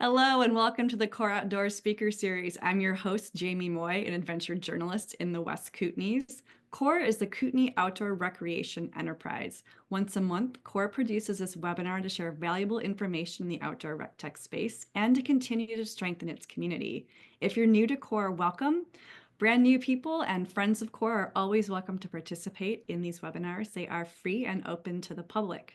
Hello and welcome to the Core Outdoors Speaker Series. I'm your host, Jamie Moy, an adventure journalist in the West Kootenays. Core is the Kootenay Outdoor Recreation Enterprise. Once a month, Core produces this webinar to share valuable information in the outdoor rec tech space and to continue to strengthen its community. If you're new to Core, welcome. Brand new people and friends of Core are always welcome to participate in these webinars. They are free and open to the public.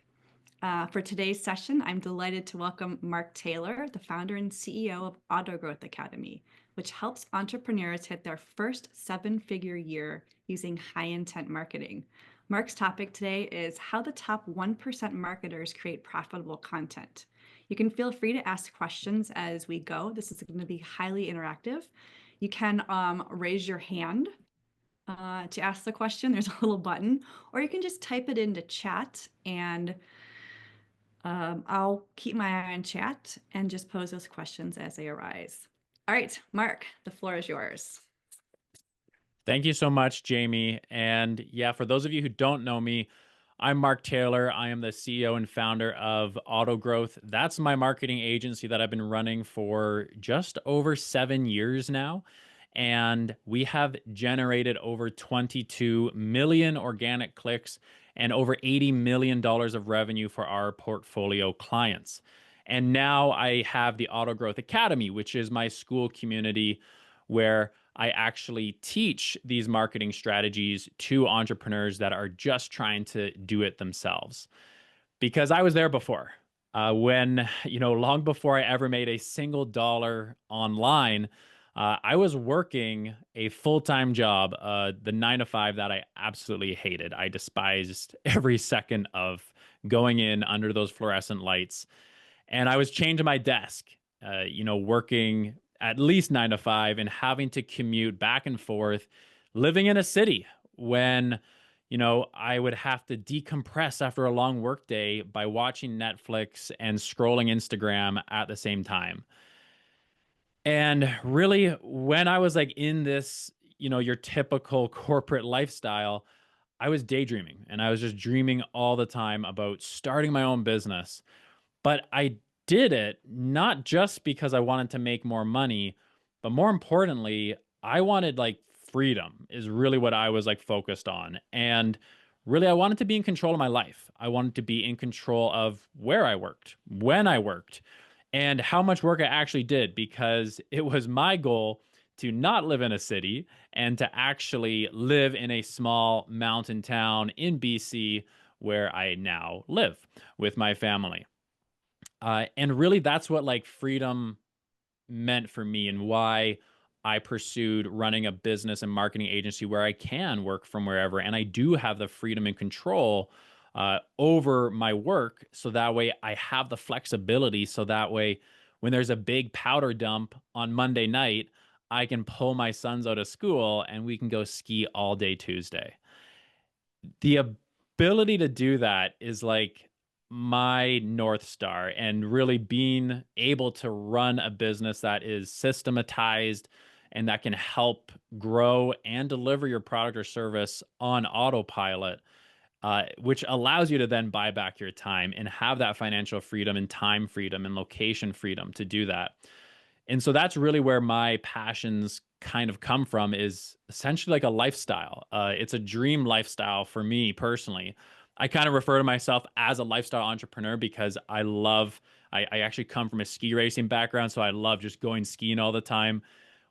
For today's session, I'm delighted to welcome Mark Taylor, the founder and CEO of Autogrowth Academy, which helps entrepreneurs hit their first seven-figure year using high-intent marketing. Mark's topic today is how the top 1% marketers create profitable content. You can feel free to ask questions as we go. This is going to be highly interactive. You can raise your hand to ask the question. There's a little button, or you can just type it into chat and I'll keep my eye on chat and just pose those questions as they arise. All right, Mark, the floor is yours. Thank you so much, Jamie. And yeah, for those of you who don't know me, I'm Mark Taylor. I am the CEO and founder of Autogrowth. That's my marketing agency that I've been running for just over 7 years now. And we have generated over 22 million organic clicks and over $80 million of revenue for our portfolio clients. And now I have the Autogrowth Academy, which is my school community where I actually teach these marketing strategies to entrepreneurs that are just trying to do it themselves. Because I was there before, when, long before I ever made a single dollar online, I was working a full-time job, the 9 to 5 that I absolutely hated. I despised every second of going in under those fluorescent lights. And I was chained to my desk, working at least 9 to 5 and having to commute back and forth, living in a city when, I would have to decompress after a long workday by watching Netflix and scrolling Instagram at the same time. And really, when I was like in this, your typical corporate lifestyle, I was daydreaming and I was just dreaming all the time about starting my own business. But I did it not just because I wanted to make more money, but more importantly, I wanted like freedom is really what I was like focused on. And really, I wanted to be in control of my life. I wanted to be in control of where I worked, when I worked, and how much work I actually did, because it was my goal to not live in a city and to actually live in a small mountain town in BC where I now live with my family. And really, that's what like freedom meant for me and why I pursued running a business and marketing agency where I can work from wherever. And I do have the freedom and control over my work. So that way I have the flexibility. So that way, when there's a big powder dump on Monday night, I can pull my sons out of school and we can go ski all day Tuesday. The ability to do that is like my North Star, and really being able to run a business that is systematized and that can help grow and deliver your product or service on autopilot, which allows you to then buy back your time and have that financial freedom and time freedom and location freedom to do that. And so that's really where my passions kind of come from, is essentially like a lifestyle. It's a dream lifestyle for me personally. I kind of refer to myself as a lifestyle entrepreneur because I actually come from a ski racing background. So I love just going skiing all the time.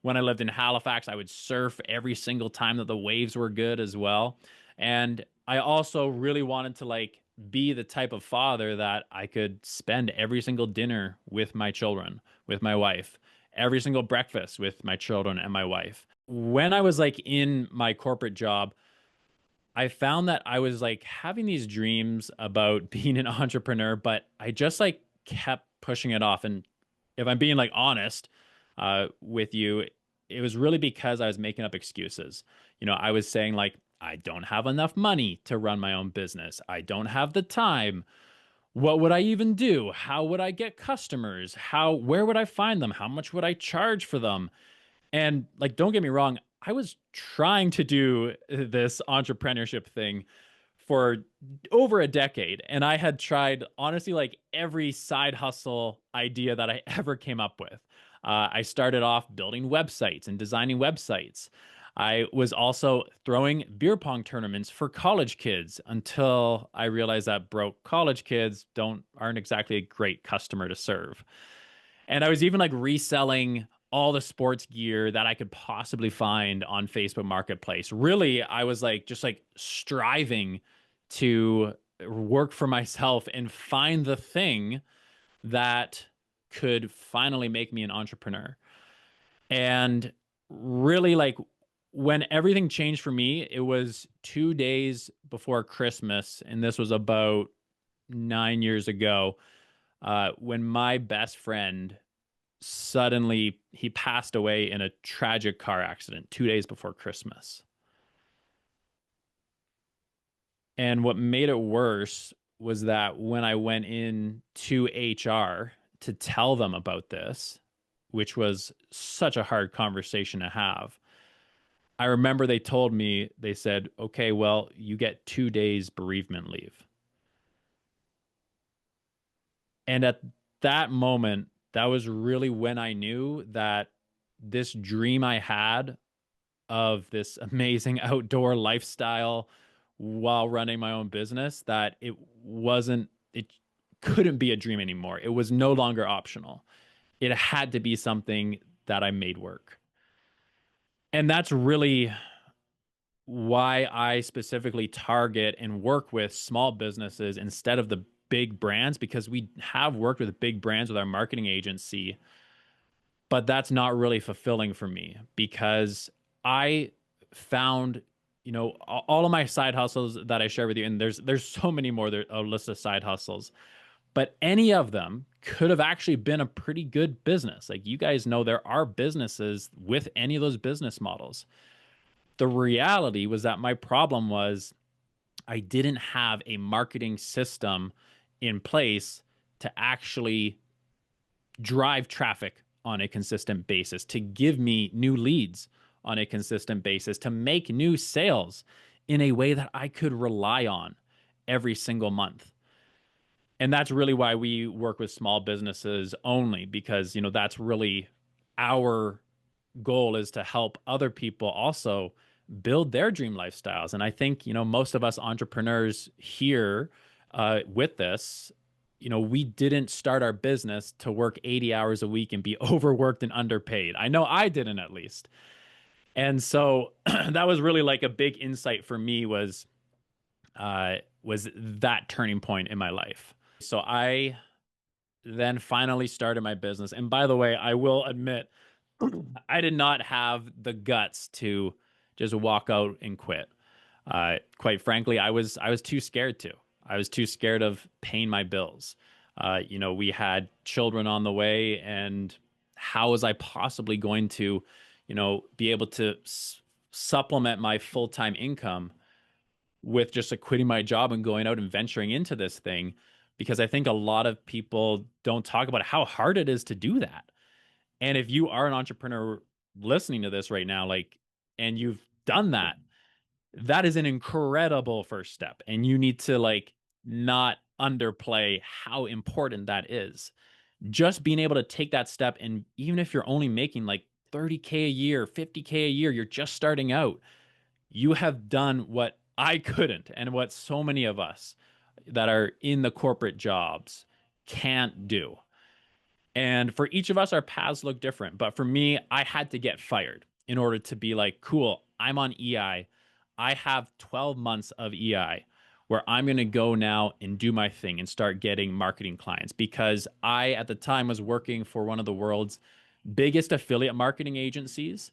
When I lived in Halifax, I would surf every single time that the waves were good as well. And I also really wanted to like be the type of father that I could spend every single dinner with my children, with my wife, every single breakfast with my children and my wife. When I was like in my corporate job, I found that I was like having these dreams about being an entrepreneur, but I just like kept pushing it off. And if I'm being like honest with you, it was really because I was making up excuses. I was saying like, I don't have enough money to run my own business. I don't have the time. What would I even do? How would I get customers? Where would I find them? How much would I charge for them? And like, don't get me wrong, I was trying to do this entrepreneurship thing for over a decade, and I had tried honestly like every side hustle idea that I ever came up with. I started off building websites and designing websites. I was also throwing beer pong tournaments for college kids until I realized that broke college kids aren't exactly a great customer to serve. And I was even like reselling all the sports gear that I could possibly find on Facebook Marketplace. Really, I was like just like striving to work for myself and find the thing that could finally make me an entrepreneur. And really, like when everything changed for me, it was 2 days before Christmas. And this was about 9 years ago, when my best friend suddenly he passed away in a tragic car accident 2 days before Christmas. And what made it worse was that when I went in to HR to tell them about this, which was such a hard conversation to have, I remember they told me, they said, okay, well, you get 2 days bereavement leave. And at that moment, that was really when I knew that this dream I had of this amazing outdoor lifestyle while running my own business, that it couldn't be a dream anymore. It was no longer optional. It had to be something that I made work. And that's really why I specifically target and work with small businesses instead of the big brands, because we have worked with big brands with our marketing agency, but that's not really fulfilling for me because I found, all of my side hustles that I share with you, and there's so many more, there a list of side hustles, but any of them could have actually been a pretty good business. Like you guys know, there are businesses with any of those business models. The reality was that my problem was I didn't have a marketing system in place to actually drive traffic on a consistent basis, to give me new leads on a consistent basis, to make new sales in a way that I could rely on every single month. And that's really why we work with small businesses only, because, that's really our goal, is to help other people also build their dream lifestyles. And I think, most of us entrepreneurs here, with this, we didn't start our business to work 80 hours a week and be overworked and underpaid. I know I didn't, at least. And so that was really like a big insight for me, was that turning point in my life. So I then finally started my business. And by the way, I will admit, I did not have the guts to just walk out and quit. Quite frankly, I was too scared to. I was too scared of paying my bills. We had children on the way, and how was I possibly going to, be able to supplement my full-time income with just quitting my job and going out and venturing into this thing? Because I think a lot of people don't talk about how hard it is to do that. And if you are an entrepreneur listening to this right now, and you've done that, that is an incredible first step. And you need to not underplay how important that is. Just being able to take that step. And even if you're only making 30K a year, 50K a year, you're just starting out, you have done what I couldn't, and what so many of us that are in the corporate jobs can't do. And for each of us, our paths look different. But for me, I had to get fired in order to be like, cool, I'm on EI. I have 12 months of EI where I'm going to go now and do my thing and start getting marketing clients. Because I, at the time, was working for one of the world's biggest affiliate marketing agencies.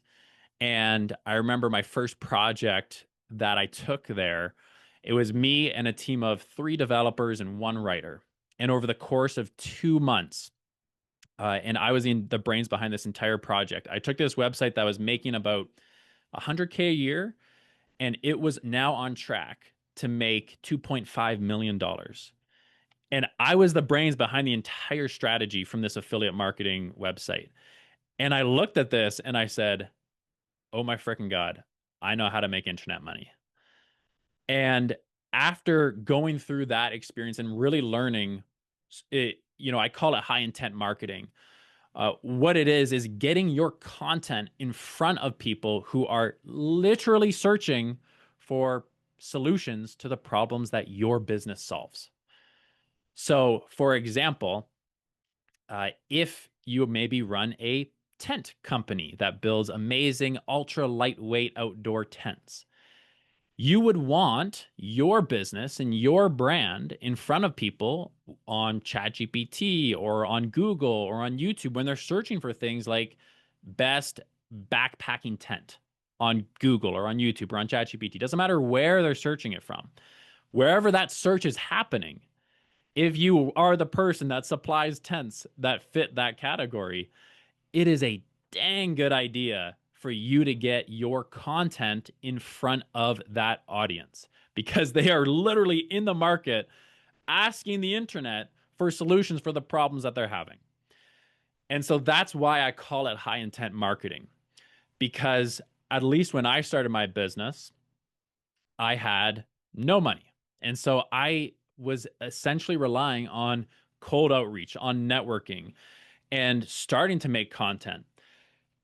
And I remember my first project that I took there, it was me and a team of 3 developers and 1 writer. And over the course of 2 months, and I was in the brains behind this entire project. I took this website that was making about 100K a year, and it was now on track to make $2.5 million. And I was the brains behind the entire strategy from this affiliate marketing website. And I looked at this and I said, oh my freaking God, I know how to make internet money. And after going through that experience and really learning it, I call it high intent marketing. What it is getting your content in front of people who are literally searching for solutions to the problems that your business solves. So, for example, if you maybe run a tent company that builds amazing, ultra lightweight outdoor tents, you would want your business and your brand in front of people on ChatGPT or on Google or on YouTube when they're searching for things like best backpacking tent on Google or on YouTube or on ChatGPT. Doesn't matter where they're searching it from. Wherever that search is happening, if you are the person that supplies tents that fit that category, it is a dang good idea for you to get your content in front of that audience because they are literally in the market asking the internet for solutions for the problems that they're having. And so that's why I call it high intent marketing, because at least when I started my business, I had no money. And so I was essentially relying on cold outreach, on networking, and starting to make content.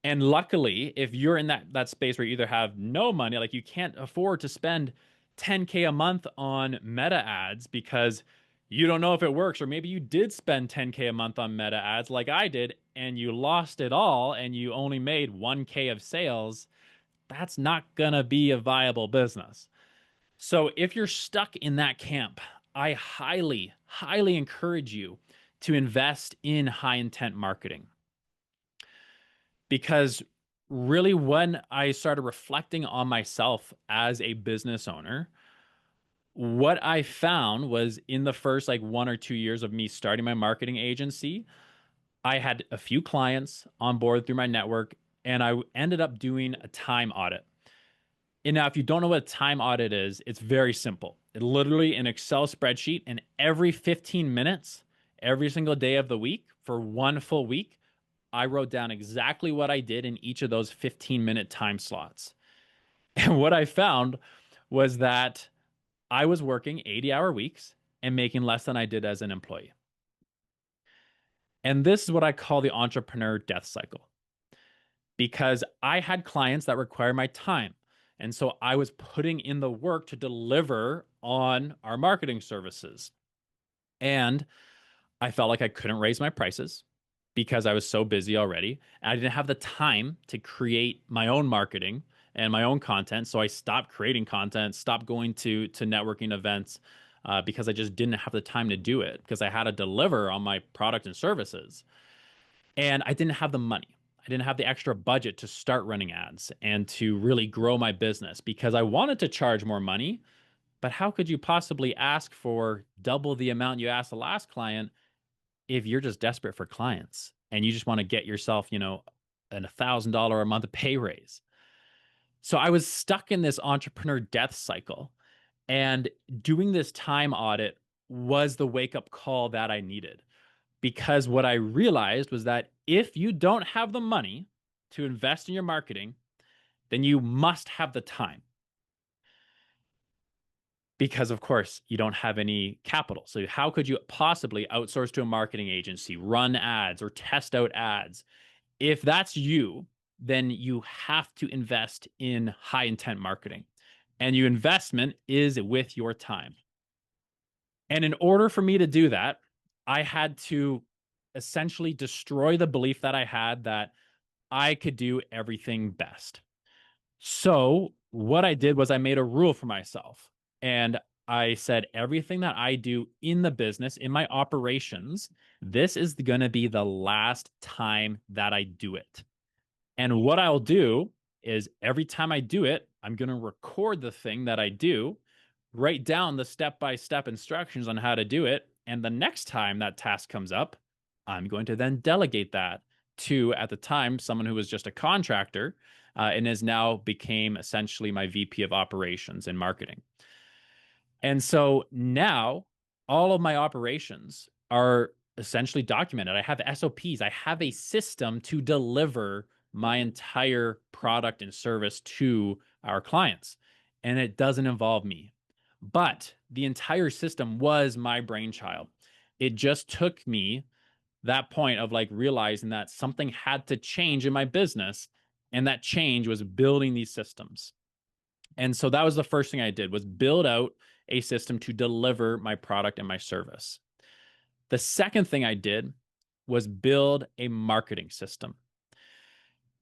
And luckily, if you're in that space where you either have no money, like you can't afford to spend 10K a month on meta ads because you don't know if it works, or maybe you did spend 10K a month on meta ads like I did and you lost it all and you only made 1K of sales, that's not gonna be a viable business. So if you're stuck in that camp, I highly, highly encourage you to invest in high intent marketing. Because really, when I started reflecting on myself as a business owner, what I found was in the first like 1 or 2 years of me starting my marketing agency, I had a few clients on board through my network, and I ended up doing a time audit. And now, if you don't know what a time audit is, it's very simple. It's literally an Excel spreadsheet, and every 15 minutes, every single day of the week for one full week, I wrote down exactly what I did in each of those 15-minute time slots. And what I found was that I was working 80-hour weeks and making less than I did as an employee. And this is what I call the entrepreneur death cycle, because I had clients that require my time. And so I was putting in the work to deliver on our marketing services. And I felt like I couldn't raise my prices because I was so busy already. And I didn't have the time to create my own marketing and my own content. So I stopped creating content, stopped going to networking events because I just didn't have the time to do it because I had to deliver on my product and services. And I didn't have the money. I didn't have the extra budget to start running ads and to really grow my business because I wanted to charge more money. But how could you possibly ask for double the amount you asked the last client if you're just desperate for clients and you just want to get yourself, an $1,000 a month pay raise? So I was stuck in this entrepreneur death cycle, and doing this time audit was the wake up call that I needed, because what I realized was that if you don't have the money to invest in your marketing, then you must have the time, because of course you don't have any capital. So how could you possibly outsource to a marketing agency, run ads or test out ads? If that's you, then you have to invest in high intent marketing. And your investment is with your time. And in order for me to do that, I had to essentially destroy the belief that I had that I could do everything best. So, what I did was I made a rule for myself. And I said, everything that I do in the business, in my operations, this is going to be the last time that I do it. And what I'll do is every time I do it, I'm going to record the thing that I do, write down the step-by-step instructions on how to do it. And the next time that task comes up, I'm going to then delegate that to, at the time, someone who was just a contractor and has now became essentially my VP of operations and marketing. And so now all of my operations are essentially documented. I have SOPs. I have a system to deliver my entire product and service to our clients. And it doesn't involve me. But the entire system was my brainchild. It just took me that point of like realizing that something had to change in my business, and that change was building these systems. And so that was the first thing I did, was build out a system to deliver my product and my service. The second thing I did was build a marketing system.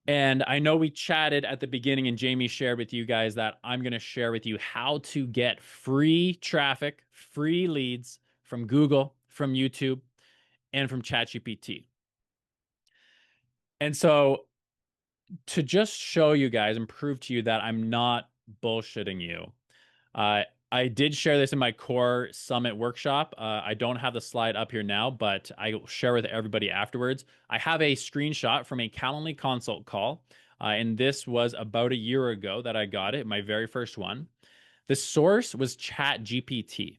And I know we chatted at the beginning and Jamie shared with you guys that I'm going to share with you how to get free traffic, free leads from Google, from YouTube, and from ChatGPT. And so to just show you guys and prove to you that I'm not bullshitting you, I did share this in my core summit workshop. I don't have the slide up here now, but I will share with everybody afterwards. I have a screenshot from a Calendly consult call, and this was about a year ago that I got it, my very first one. The source was ChatGPT.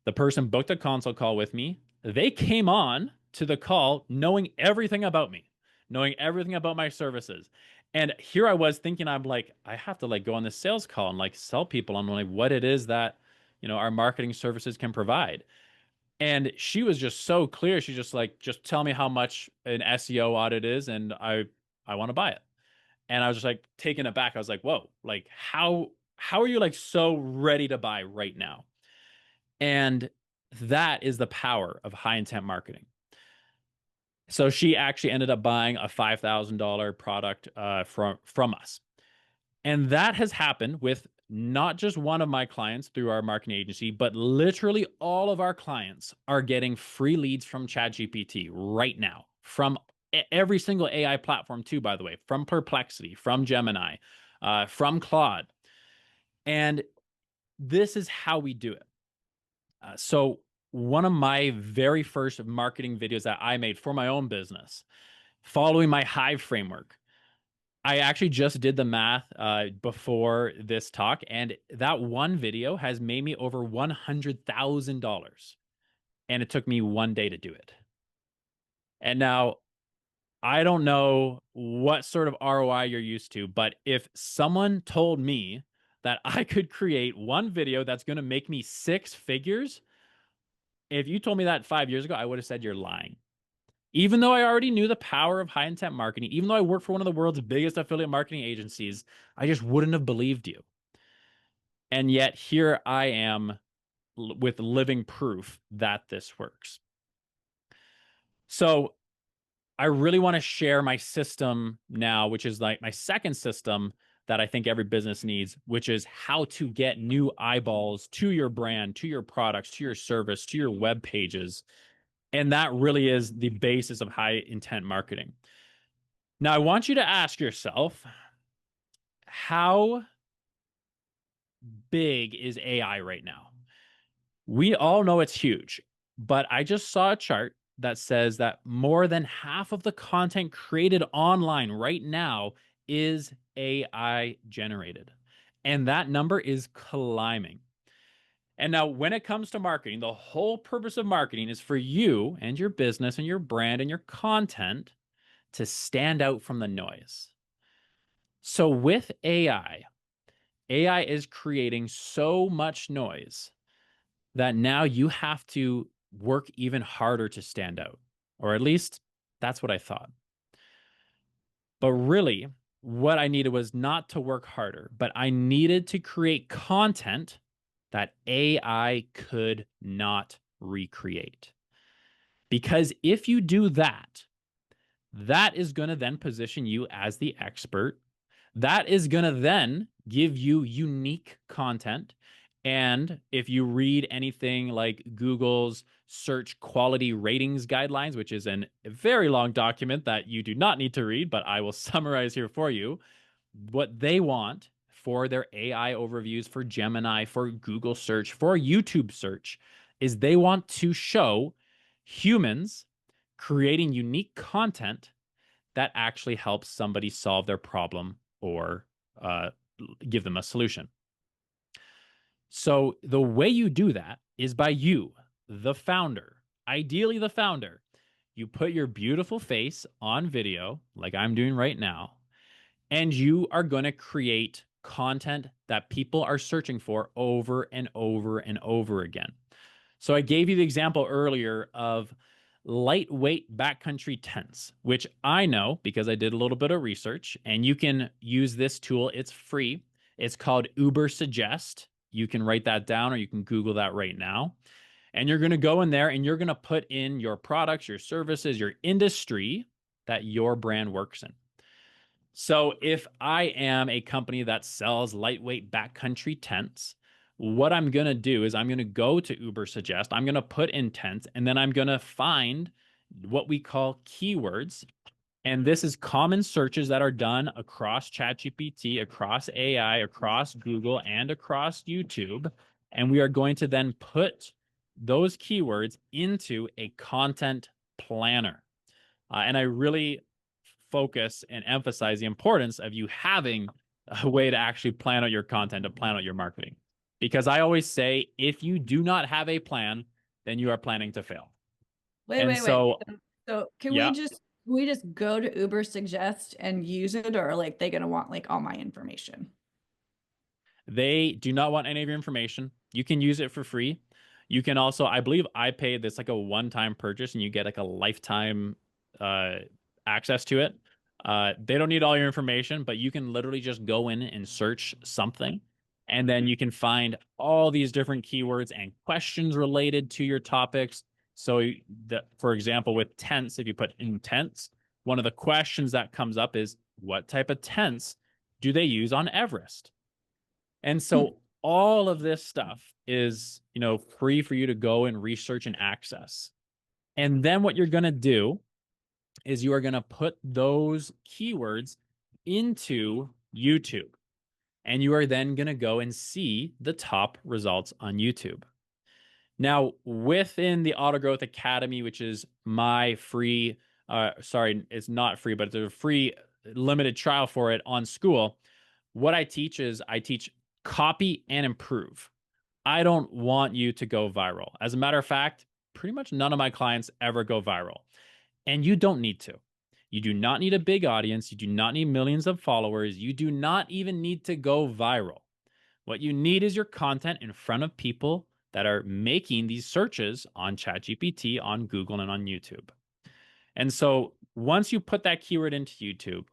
The person booked a consult call with me. They came on to the call knowing everything about me, knowing everything about my services. And here I was thinking, I'm like, I have to like go on this sales call and like sell people on like what it is that, our marketing services can provide. And she was just so clear. She's just like, just tell me how much an SEO audit is, and I want to buy it. And I was just like taken aback. I was like, whoa, like how are you like so ready to buy right now? And that is the power of high intent marketing. So she actually ended up buying a $5,000 product from us. And that has happened with not just one of my clients through our marketing agency, but literally all of our clients are getting free leads from ChatGPT right now, from every single AI platform too, by the way, from Perplexity, from Gemini, from Claude. And this is how we do it. So one of my very first marketing videos that I made for my own business, following my Hive framework, I actually just did the math before this talk, and that one video has made me over $100,000, and it took me one day to do it. And now I don't know what sort of ROI you're used to, but if someone told me that I could create one video that's going to make me six figures, if you told me that 5 years ago, I would have said you're lying. Even though I already knew the power of high intent marketing, even though I work for one of the world's biggest affiliate marketing agencies, I just wouldn't have believed you. And yet here I am with living proof that this works. So I really want to share my system now, which is like my second system that I think every business needs, which is how to get new eyeballs to your brand, to your products, to your service, to your web pages. And that really is the basis of high intent marketing. Now, I want you to ask yourself, how big is AI right now? We all know it's huge, but I just saw a chart that says that more than half of the content created online right now is AI generated. And that number is climbing. And now, when it comes to marketing, the whole purpose of marketing is for you and your business and your brand and your content to stand out from the noise. So, with AI is creating so much noise that now you have to work even harder to stand out. Or at least that's what I thought. But really, what I needed was not to work harder, but I needed to create content that AI could not recreate. Because if you do that, that is going to then position you as the expert. That is going to then give you unique content. And if you read anything like Google's search quality ratings guidelines, which is a very long document that you do not need to read, but I will summarize here for you, what they want for their AI overviews, for Gemini, for Google search, for YouTube search, is they want to show humans creating unique content that actually helps somebody solve their problem or give them a solution. So the way you do that is by you, the founder, ideally the founder. You put your beautiful face on video, like I'm doing right now, and you are going to create content that people are searching for over and over and over again. So I gave you the example earlier of lightweight backcountry tents, which I know because I did a little bit of research, and you can use this tool. It's free. It's called Uber Suggest. You can write that down or you can Google that right now. And you're going to go in there and you're going to put in your products, your services, your industry that your brand works in. So if I am a company that sells lightweight backcountry tents, what I'm going to do is I'm going to go to Uber Suggest, I'm going to put in tents, and then I'm going to find what we call keywords. And this is common searches that are done across ChatGPT, across AI, across Google, and across YouTube. And we are going to then put those keywords into a content planner. And I really focus and emphasize the importance of you having a way to actually plan out your content, to plan out your marketing. Because I always say, if you do not have a plan, then you are planning to fail. Wait. So Yeah, can we just go to Uber Suggest and use it, or like they gonna want like all my information? they do not want any of your information. You can use it for free. You can also, I believe I paid this like a one-time purchase and you get like a lifetime uh, access to it. They don't need all your information, but you can literally just go in and search something. And then you can find all these different keywords and questions related to your topics. So, for example, with tents, if you put in tents, one of the questions that comes up is what type of tents do they use on Everest? And so all of this stuff is, free for you to go and research and access. And then what you're going to do is you are going to put those keywords into YouTube. And you are then going to go and see the top results on YouTube. Now, within the Autogrowth Academy, which is my free, sorry, it's not free, but it's a free limited trial for it on School, what I teach is I teach copy and improve. I don't want you to go viral. As a matter of fact, pretty much none of my clients ever go viral. And you don't need to. You do not need a big audience. You do not need millions of followers. You do not even need to go viral. What you need is your content in front of people that are making these searches on ChatGPT, on Google, and on YouTube. And so once you put that keyword into YouTube,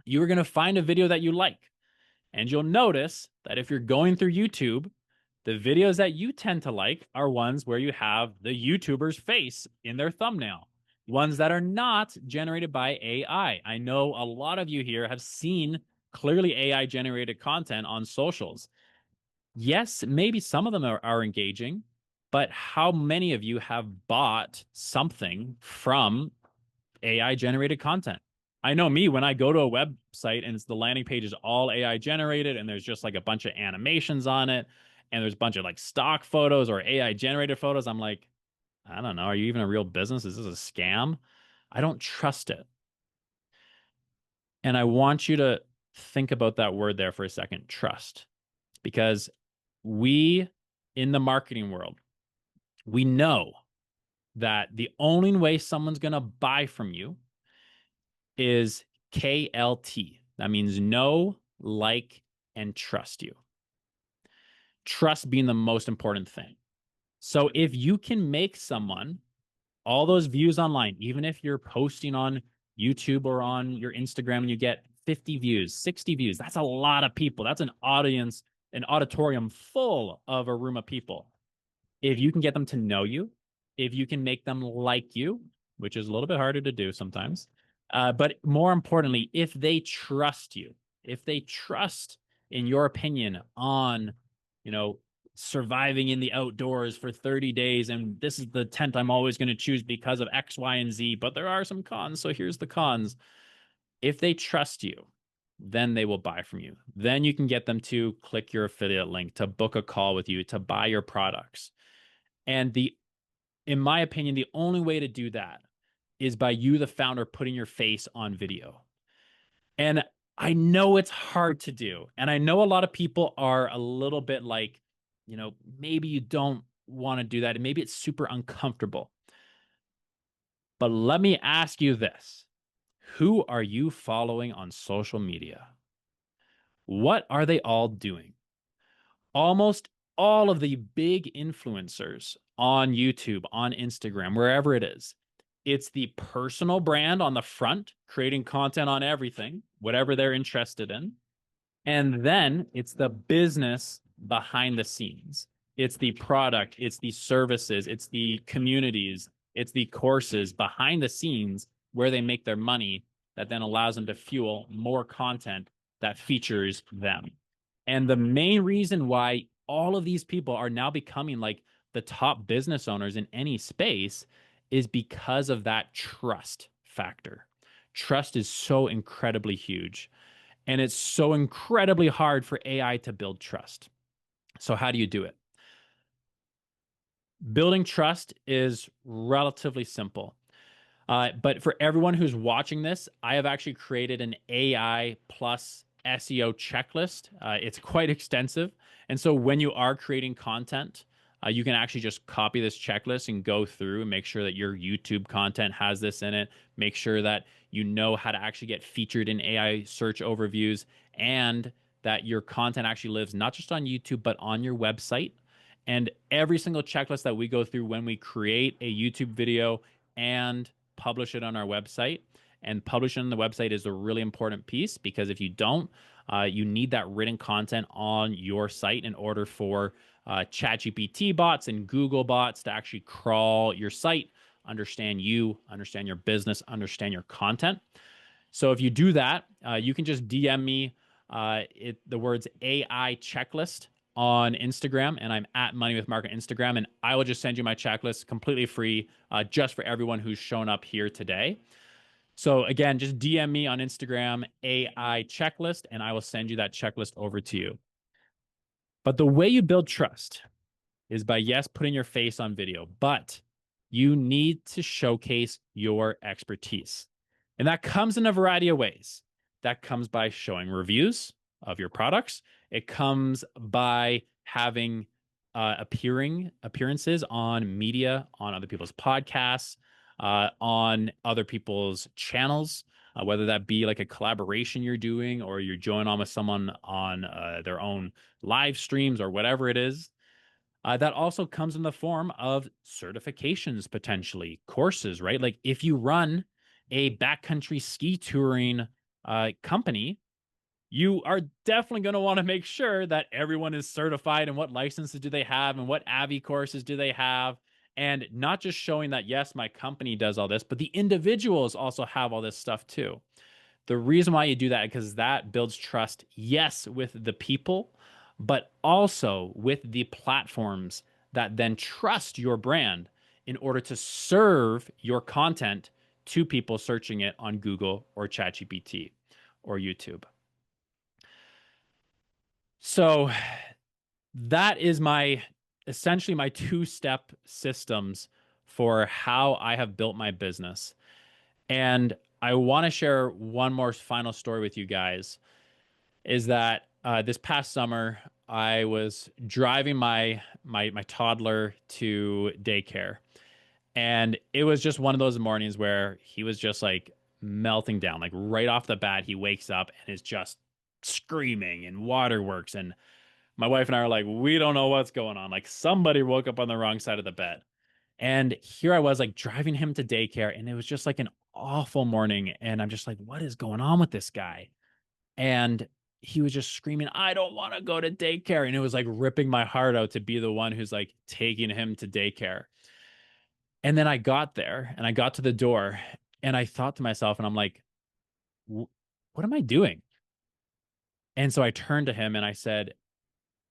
you are going to find a video that you like. And you'll notice that if you're going through YouTube, the videos that you tend to like are ones where you have the YouTuber's face in their thumbnail, ones that are not generated by AI. I know a lot of you here have seen clearly AI generated content on socials. Yes, maybe some of them are engaging, but how many of you have bought something from AI generated content? I know me, when I go to a website and it's the landing page is all AI generated and there's just like a bunch of animations on it and there's a bunch of like stock photos or AI generated photos, I'm like, I don't know, are you even a real business? Is this a scam? I don't trust it. And I want you to think about that word there for a second, trust, because we in the marketing world, we know that the only way someone's going to buy from you is KLT. That means know, like, and trust you. Trust being the most important thing. So if you can make someone all those views online, even if you're posting on YouTube or on your Instagram and you get 50 views, 60 views, that's a lot of people. That's an audience, an auditorium full of a room of people. If you can get them to know you, if you can make them like you, which is a little bit harder to do sometimes, but more importantly, if they trust you, if they trust in your opinion on, surviving in the outdoors for 30 days, and this is the tent I'm always going to choose because of X, Y, and Z, but there are some cons, so here's the cons. If they trust you, then they will buy from you. Then you can get them to click your affiliate link, to book a call with you, to buy your products. And in my opinion, the only way to do that is by you, the founder, putting your face on video. And I know it's hard to do. And I know a lot of people are a little bit like, maybe you don't want to do that. And maybe it's super uncomfortable. But let me ask you this. Who are you following on social media? What are they all doing? Almost all of the big influencers on YouTube, on Instagram, wherever it is, it's the personal brand on the front, creating content on everything, whatever they're interested in. And then it's the business behind the scenes. It's the product, it's the services, it's the communities, it's the courses behind the scenes where they make their money that then allows them to fuel more content that features them. And the main reason why all of these people are now becoming like the top business owners in any space is because of that trust factor. Trust is so incredibly huge. And it's so incredibly hard for AI to build trust. So, how do you do it? Building trust is relatively simple. But for everyone who's watching this, I have actually created an AI plus SEO checklist. It's quite extensive. And so when you are creating content, you can actually just copy this checklist and go through and make sure that your YouTube content has this in it. Make sure that you know how to actually get featured in AI search overviews and that your content actually lives not just on YouTube, but on your website. And every single checklist that we go through when we create a YouTube video and publish it on our website. And publishing on the website is a really important piece because if you don't, you need that written content on your site in order for ChatGPT bots and Google bots to actually crawl your site, understand you, understand your business, understand your content. So if you do that, you can just DM me the words AI checklist on Instagram, and I'm at Money with Mark on Instagram, and I will just send you my checklist completely free, just for everyone who's shown up here today. So again, just DM me on Instagram, AI checklist, and I will send you that checklist over to you. But the way you build trust is by, yes, putting your face on video, but you need to showcase your expertise. And that comes in a variety of ways. That comes by showing reviews of your products. It comes by having appearances on media, on other people's podcasts, on other people's channels, whether that be like a collaboration you're doing or you're joining on with someone on their own live streams or whatever it is. That also comes in the form of certifications, potentially courses, right? Like if you run a backcountry ski touring company, you are definitely going to want to make sure that everyone is certified and what licenses do they have and what AVI courses do they have. And not just showing that, yes, my company does all this, but the individuals also have all this stuff too. The reason why you do that is because that builds trust, yes, with the people, but also with the platforms that then trust your brand in order to serve your content to people searching it on Google or ChatGPT or YouTube. So that is my essentially my two-step systems for how I have built my business. And I want to share one more final story with you guys is that this past summer I was driving my toddler to daycare, and it was just one of those mornings where he was just like melting down, like right off the bat. He wakes up and is just screaming and waterworks, and my wife and I are like, we don't know what's going on. Like somebody woke up on the wrong side of the bed. And here I was like driving him to daycare, and it was just like an awful morning. And I'm just like, what is going on with this guy? And he was just screaming, I don't want to go to daycare. And it was like ripping my heart out to be the one who's like taking him to daycare. And then I got there and I got to the door and I thought to myself, and I'm like, what am I doing? And so I turned to him and I said,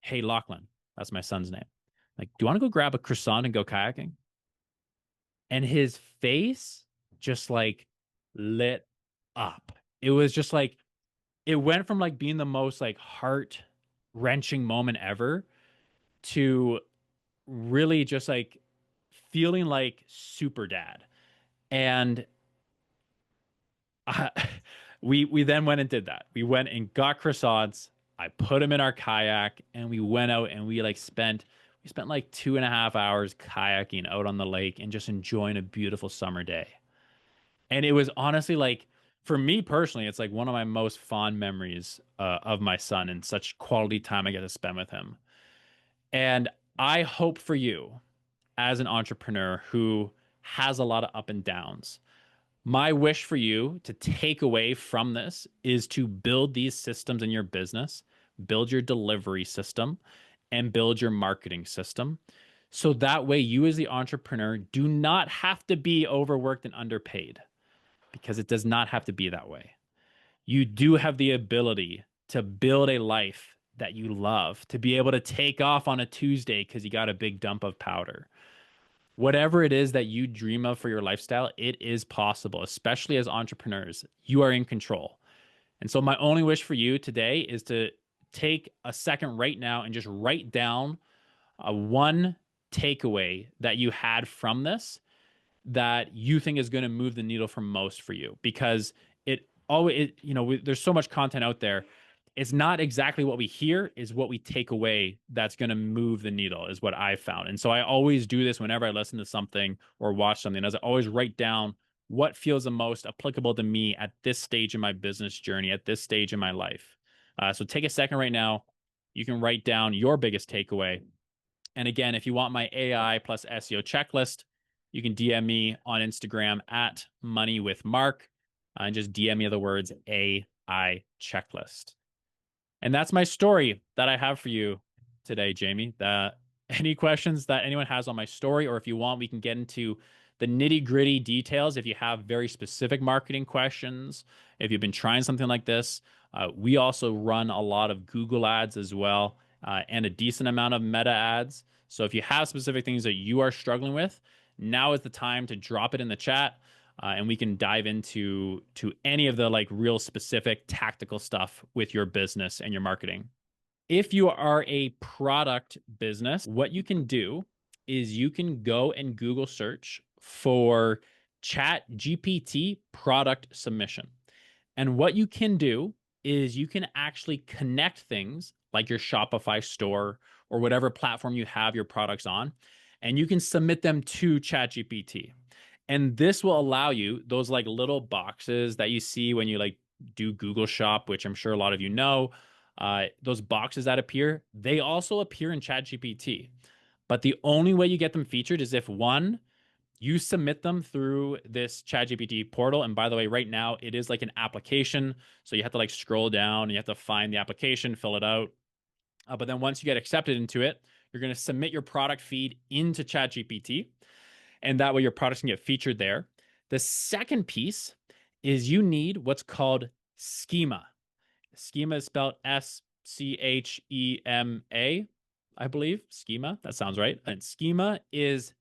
hey, Lachlan, that's my son's name. Like, do you want to go grab a croissant and go kayaking? And his face just like lit up. It was just like, it went from like being the most like heart wrenching moment ever to really just like feeling like super dad. And I, we then went and did that. We went and got croissants. I put him in our kayak and we went out and we spent like 2.5 hours kayaking out on the lake and just enjoying a beautiful summer day. And it was honestly like for me personally, it's like one of my most fond memories of my son and such quality time I get to spend with him. And I hope for you as an entrepreneur who has a lot of up and downs, my wish for you to take away from this is to build these systems in your business, build your delivery system, and build your marketing system. So that way, you as the entrepreneur do not have to be overworked and underpaid because it does not have to be that way. You do have the ability to build a life that you love, to be able to take off on a Tuesday because you got a big dump of powder. Whatever it is that you dream of for your lifestyle, it is possible, especially as entrepreneurs. You are in control. And so, my only wish for you today is to take a second right now and just write down one takeaway that you had from this that you think is going to move the needle from most for you, because it always there's so much content out there. It's not exactly what we hear, is what we take away that's going to move the needle, is what I've found. And so I always do this whenever I listen to something or watch something, as I always write down what feels the most applicable to me at this stage in my business journey, at this stage in my life. So take a second right now. You can write down your biggest takeaway. And again, if you want my AI plus SEO checklist, you can DM me on Instagram at Money with Mark, and just DM me the words AI checklist. And that's my story that I have for you today, Jamie. Any questions that anyone has on my story, or if you want, we can get into the nitty gritty details. If you have very specific marketing questions, if you've been trying something like this, we also run a lot of Google ads as well, and a decent amount of meta ads. So if you have specific things that you are struggling with, now is the time to drop it in the chat, and we can dive into any of the like real specific tactical stuff with your business and your marketing. If you are a product business, what you can do is you can go and Google search for Chat GPT product submission. And what you can do is you can actually connect things like your Shopify store or whatever platform you have your products on, and you can submit them to ChatGPT. And this will allow you those like little boxes that you see when you like do Google Shop, which I'm sure a lot of you know. Those boxes that appear, they also appear in ChatGPT. But the only way you get them featured is if one, you submit them through this ChatGPT portal. And by the way, right now it is like an application. So you have to like scroll down and you have to find the application, fill it out. But then once you get accepted into it, you're going to submit your product feed into ChatGPT. And that way your products can get featured there. The second piece is you need what's called schema. Schema is spelled SCHEMA, I believe. Schema, that sounds right. And schema is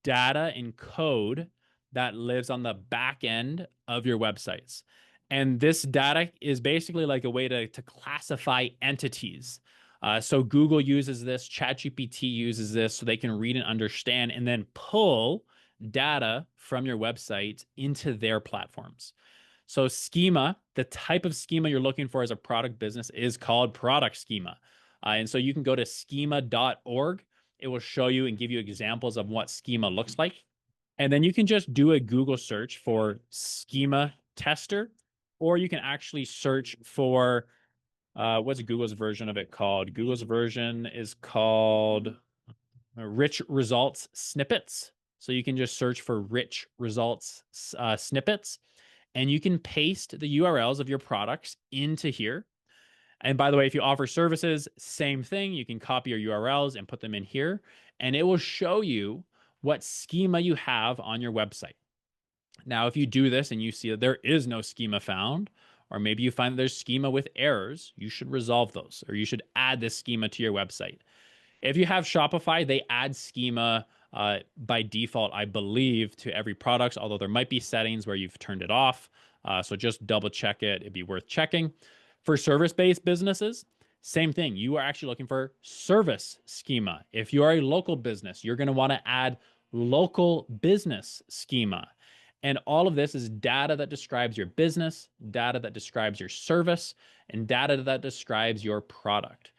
data and code that lives on the back end of your websites. And this data is basically like a way to classify entities. So Google uses this, ChatGPT uses this, so they can read and understand and then pull data from your website into their platforms. So schema, the type of schema you're looking for as a product business, is called product schema. And so you can go to schema.org. It will show you and give you examples of what schema looks like. And then you can just do a Google search for schema tester, or you can actually search for what's Google's version of it called? Google's version is called rich results snippets. So you can just search for rich results snippets, and you can paste the URLs of your products into here. And by the way, if you offer services, same thing. You can copy your URLs and put them in here, and it will show you what schema you have on your website. Now, if you do this and you see that there is no schema found, or maybe you find that there's schema with errors, you should resolve those, or you should add this schema to your website. If you have Shopify, they add schema by default, I believe, to every product, although there might be settings where you've turned it off. So just double check it. It'd be worth checking. For service-based businesses, same thing. You are actually looking for service schema. If you are a local business, you're going to want to add local business schema. And all of this is data that describes your business, data that describes your service, and data that describes your product.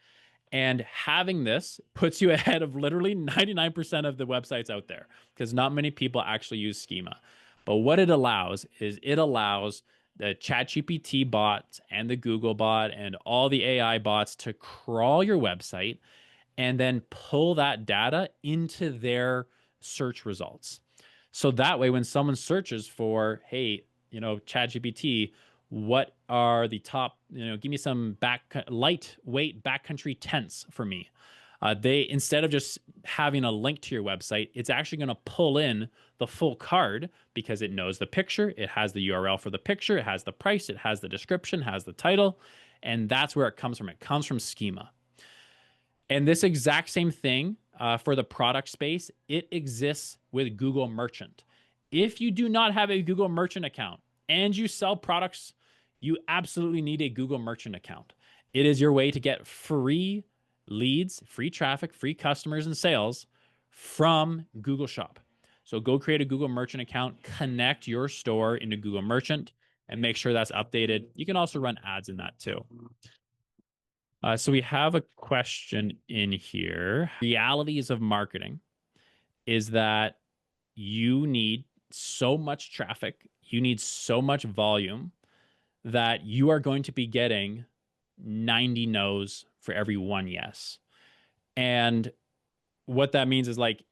And having this puts you ahead of literally 99% of the websites out there, because not many people actually use schema. But what it allows is it allows the ChatGPT bots and the Google bot and all the AI bots to crawl your website and then pull that data into their search results. So that way, when someone searches for, hey, ChatGPT, what are the top, give me some lightweight backcountry tents for me. They, instead of just having a link to your website, it's actually going to pull in the full card because it knows the picture, it has the URL for the picture, it has the price, it has the description, has the title, and that's where it comes from. It comes from schema. And this exact same thing for the product space, it exists with Google Merchant. If you do not have a Google Merchant account and you sell products, you absolutely need a Google Merchant account. It is your way to get free leads, free traffic, free customers and sales from Google Shop. So go create a Google Merchant account, connect your store into Google Merchant, and make sure that's updated. You can also run ads in that too. So we have a question in here. Realities of marketing is that you need so much traffic, you need so much volume that you are going to be getting 90 no's for every one yes. And what that means is like,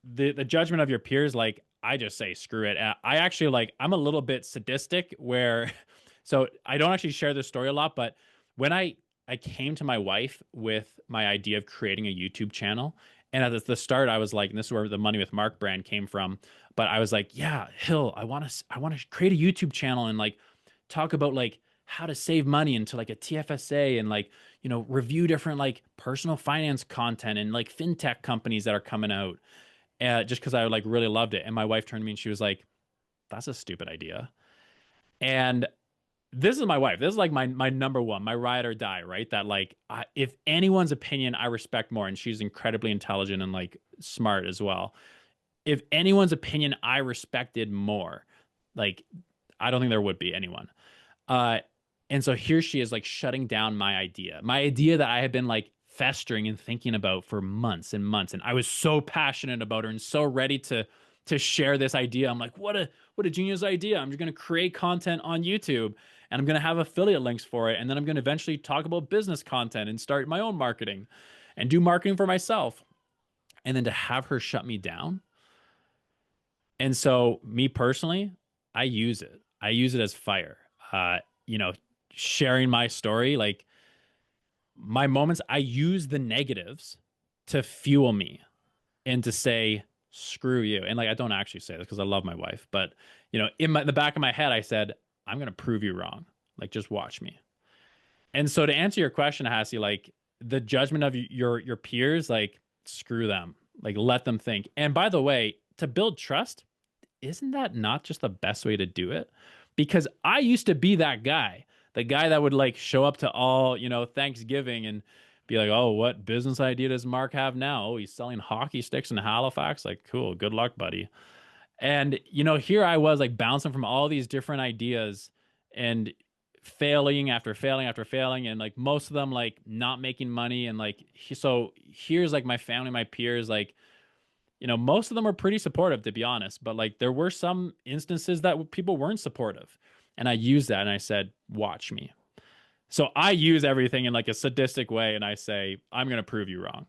the judgment of your peers, like I just say screw it. I actually I'm a little bit sadistic where so I don't actually share this story a lot, but when I came to my wife with my idea of creating a YouTube channel, and at the start I was like, and this is where the Money with Mark brand came from, but I was like, yeah, Hill, I want to create a YouTube channel and like talk about like how to save money into like a TFSA and like, review different like personal finance content and like fintech companies that are coming out. Just because I like really loved it. And my wife turned to me and she was like, that's a stupid idea. And this is my wife. This is like my number one, my ride or die, right? That like, if anyone's opinion I respect more, and she's incredibly intelligent and like smart as well. If anyone's opinion I respected more, like, I don't think there would be anyone. Uh, and so here she is like shutting down my idea that I had been like festering and thinking about for months and months. And I was so passionate about her and so ready to share this idea. I'm like, what a genius idea. I'm just going to create content on YouTube and I'm going to have affiliate links for it. And then I'm going to eventually talk about business content and start my own marketing and do marketing for myself. And then to have her shut me down. And so me personally, I use it. I use it as fire. Uh, you know, sharing my story, like my moments, I use the negatives to fuel me and to say, screw you. And like, I don't actually say this because I love my wife, but in the back of my head, I said, I'm going to prove you wrong. Like, just watch me. And so to answer your question, Hassie, like the judgment of your peers, like screw them, like let them think. And by the way, to build trust, isn't that not just the best way to do it? Because I used to be that guy, the guy that would like show up to all, Thanksgiving and be like, oh, what business idea does Mark have now? Oh, he's selling hockey sticks in Halifax. Like, cool. Good luck, buddy. And, here I was like bouncing from all these different ideas and failing after failing after failing. And like most of them, like not making money. And like, so here's like my family, my peers, like, most of them were pretty supportive, to be honest. But like there were some instances that people weren't supportive. And I used that and I said, watch me. So I use everything in like a sadistic way and I say, I'm going to prove you wrong.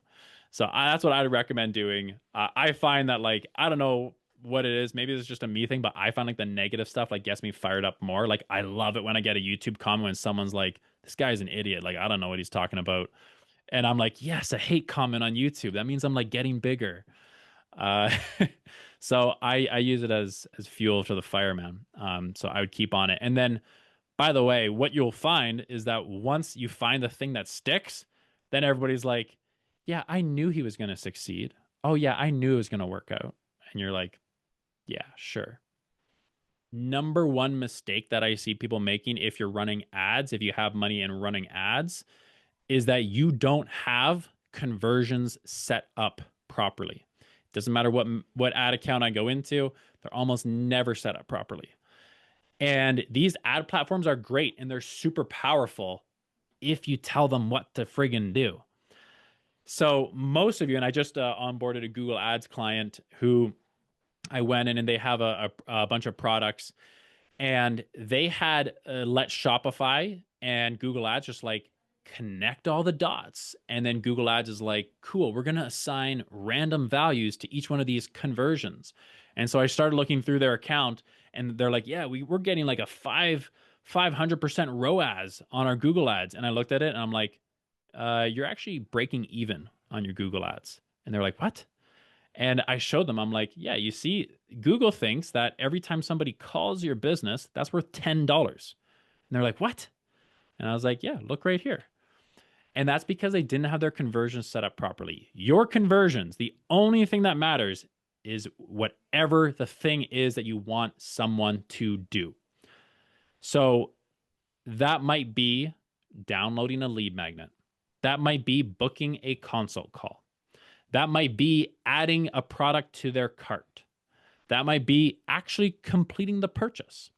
So that's what I'd recommend doing. I find that like, I don't know what it is. Maybe it's just a me thing, but I find like the negative stuff like gets me fired up more. Like I love it when I get a YouTube comment when someone's like, this guy's an idiot. Like, I don't know what he's talking about. And I'm like, yes, a hate comment on YouTube. That means I'm like getting bigger. Uh, so I use it as fuel for the fire, man. So I would keep on it. And then, by the way, what you'll find is that once you find the thing that sticks, then everybody's like, yeah, I knew he was going to succeed. Oh, yeah, I knew it was going to work out. And you're like, yeah, sure. Number one mistake that I see people making if you're running ads, if you have money and running ads, is that you don't have conversions set up properly. Doesn't matter what ad account I go into, they're almost never set up properly. And these ad platforms are great and they're super powerful if you tell them what to friggin' do. So most of you, and I just onboarded a Google Ads client who I went in and they have a bunch of products And they had let Shopify and Google Ads just like connect all the dots. And then Google Ads is like, cool, we're going to assign random values to each one of these conversions. And so I started looking through their account, and they're like, yeah, we're getting like a 500% ROAS on our Google Ads. And I looked at it and I'm like, you're actually breaking even on your Google Ads. And they're like, what? And I showed them, I'm like, yeah, you see, Google thinks that every time somebody calls your business, that's worth $10. And they're like, what? And I was like, yeah, look right here. And that's because they didn't have their conversions set up properly. Your conversions, the only thing that matters is whatever the thing is that you want someone to do. So that might be downloading a lead magnet. That might be booking a consult call. That might be adding a product to their cart. That might be actually completing the purchase.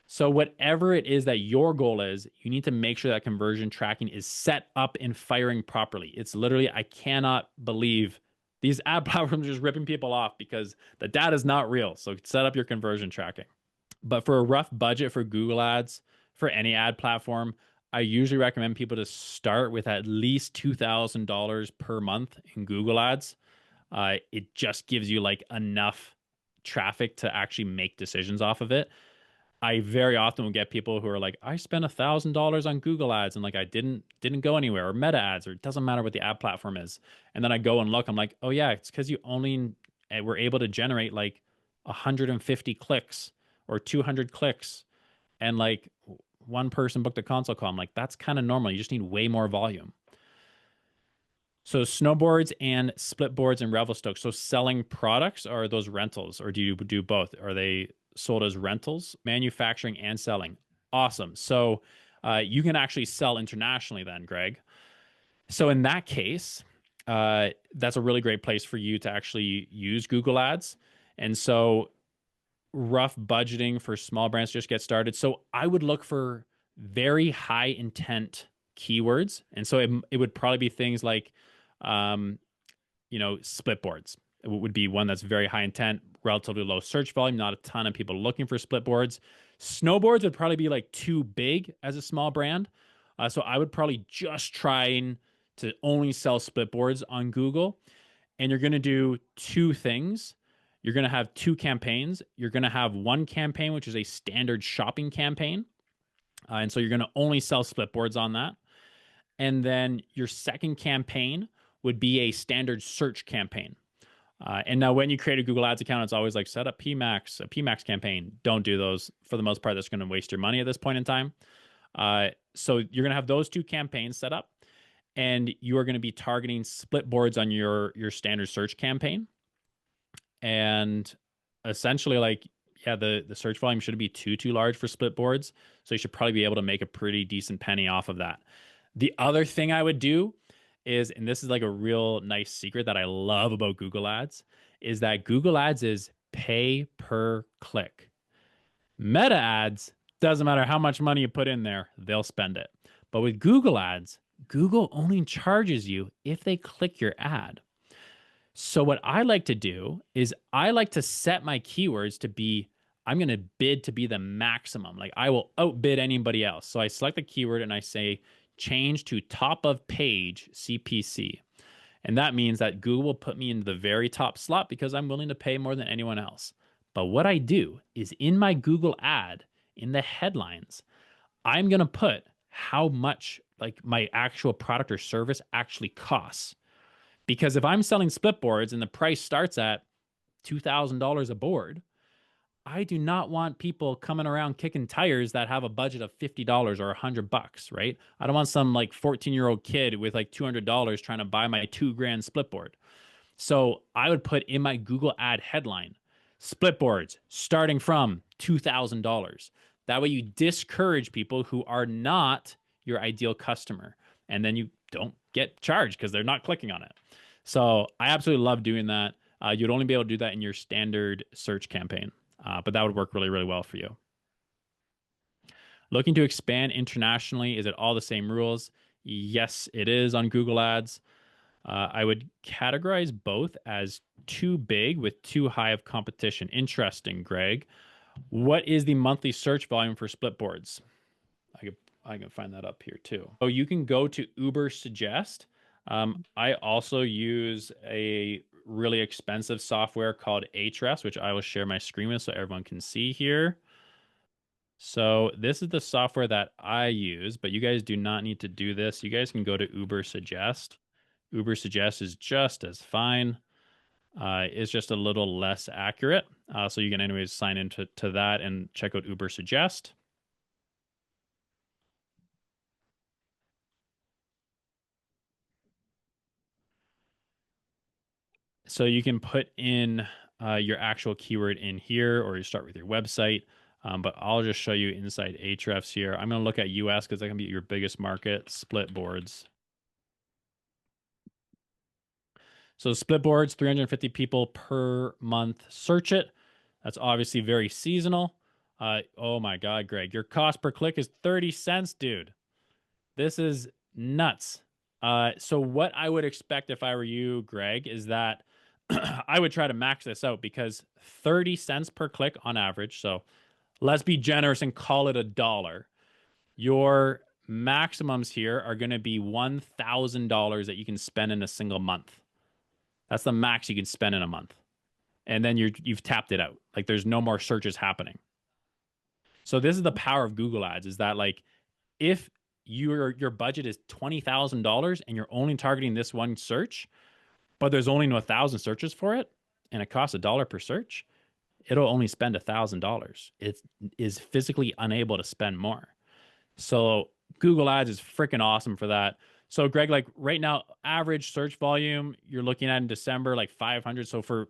So whatever it is that your goal is, you need to make sure that conversion tracking is set up and firing properly. It's literally, I cannot believe these ad platforms are just ripping people off because the data is not real. So set up your conversion tracking. But for a rough budget for Google Ads, for any ad platform, I usually recommend people to start with at least $2,000 per month in Google Ads. It just gives you like enough traffic to actually make decisions off of it. I very often will get people who are like, I spent $1,000 on Google Ads and like I didn't go anywhere, or Meta Ads, or it doesn't matter what the ad platform is. And then I go and look, I'm like, oh yeah, it's because you only were able to generate like 150 clicks or 200 clicks, and like one person booked a consult call. I'm like, that's kind of normal. You just need way more volume. So snowboards and split boards and Revelstoke. So selling products, or are those rentals, or do you do both? Are they sold as rentals, manufacturing, and selling? Awesome. So you can actually sell internationally then, Greg. So in that case, that's a really great place for you to actually use Google Ads. And so rough budgeting for small brands just get started. So I would look for very high intent keywords. And so it would probably be things like, um, split boards. It would be one that's very high intent, relatively low search volume, not a ton of people looking for split boards. Snowboards would probably be like too big as a small brand. So I would probably just trying to only sell split boards on Google. And you're going to do two things. You're going to have two campaigns. You're going to have one campaign, which is a standard shopping campaign. And so you're going to only sell split boards on that. And then your second campaign would be a standard search campaign. And now when you create a Google Ads account, it's always like set up PMAX, a PMAX campaign. Don't do those. For the most part, that's going to waste your money at this point in time. So you're going to have those two campaigns set up, and you are going to be targeting split boards on your standard search campaign. And essentially, like, yeah, the search volume shouldn't be too large for split boards. So you should probably be able to make a pretty decent penny off of that. The other thing I would do is, and this is like a real nice secret that I love about Google Ads, is that Google Ads is pay per click. Meta Ads, doesn't matter how much money you put in there, they'll spend it. But with Google Ads, Google only charges you if they click your ad. So what I like to do is I like to set my keywords to be, I'm going to bid to be the maximum. Like I will outbid anybody else. So I select the keyword and I say, change to top of page CPC. And that means that Google will put me into the very top slot because I'm willing to pay more than anyone else. But what I do is in my Google ad, in the headlines, I'm going to put how much like my actual product or service actually costs. Because if I'm selling split boards and the price starts at $2,000 a board, I do not want people coming around kicking tires that have a budget of $50 or $100, right? I don't want some like 14-year-old kid with like $200 trying to buy my $2,000 split board. So I would put in my Google ad headline, split boards starting from $2,000. That way you discourage people who are not your ideal customer. And then you don't get charged because they're not clicking on it. So I absolutely love doing that. You'd only be able to do that in your standard search campaign. But that would work really, really well for you. Looking to expand internationally, is it all the same rules? Yes, it is on Google Ads. I would categorize both as too big with too high of competition. Interesting, Greg. What is the monthly search volume for split boards? I can I can find that up here too. Oh, you can go to Uber Suggest. I also use a really expensive software called Ahrefs, which I will share my screen with so everyone can see here. So this is the software that I use, but you guys do not need to do this. You guys can go to Uber Suggest. Uber Suggest is just as fine. It's just a little less accurate. So you can anyways sign into to that and check out Uber Suggest. So you can put in your actual keyword in here, or you start with your website. But I'll just show you inside Ahrefs here. I'm going to look at US because that can be your biggest market, split boards. So split boards, 350 people per month search it. That's obviously very seasonal. Oh my God, Greg, your cost per click is 30 cents, dude. This is nuts. So what I would expect if I were you, Greg, is that I would try to max this out because 30 cents per click on average. So let's be generous and call it $1. Your maximums here are going to be $1,000 that you can spend in a single month. That's the max you can spend in a month. And then you've tapped it out. Like there's no more searches happening. So this is the power of Google Ads is that like if your budget is $20,000 and you're only targeting this one search, but there's only 1,000 searches for it and it costs $1 per search, it'll only spend $1,000. It is physically unable to spend more. So Google Ads is freaking awesome for that. So Greg, like right now, average search volume you're looking at in December, like 500. So for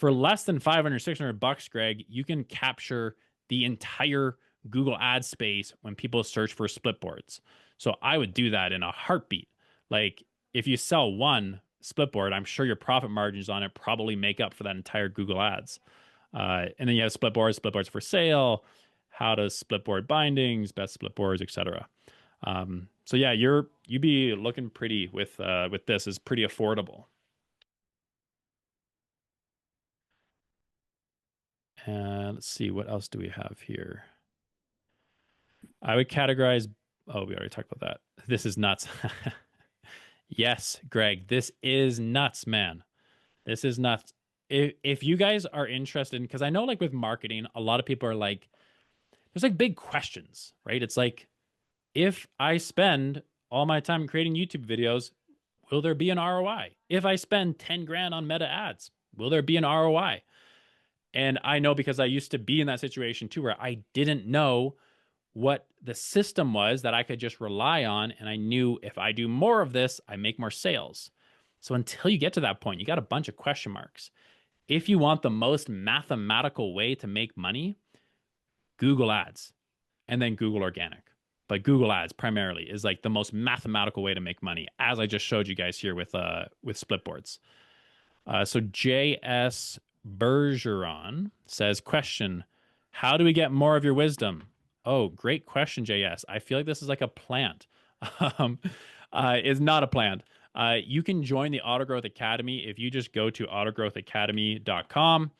less than 500, $600, Greg, you can capture the entire Google ad space when people search for split boards. So I would do that in a heartbeat. Like if you sell one split board, I'm sure your profit margins on it probably make up for that entire Google ads. And then you have split boards for sale, how to split board bindings, best split boards, etc. So yeah, you'd be looking pretty with this is pretty affordable. And let's see, what else do we have here? I would categorize. Oh, we already talked about that. This is nuts. Yes, Greg, this is nuts, man. This is nuts. If you guys are interested, because I know like with marketing, a lot of people are like, there's like big questions, right? It's like, if I spend all my time creating YouTube videos, will there be an ROI? If I spend 10 grand on meta ads, will there be an ROI? And I know because I used to be in that situation too, where I didn't know what the system was that I could just rely on. And I knew if I do more of this, I make more sales. So until you get to that point, you got a bunch of question marks. If you want the most mathematical way to make money, Google Ads and then Google Organic. But Google Ads primarily is like the most mathematical way to make money, as I just showed you guys here with split boards. So JS Bergeron says, question, how do we get more of your wisdom? Oh, great question, JS. I feel like this is like a plant. um, is not a plant. You can join the Autogrowth Academy if you just go to autogrowthacademy.com.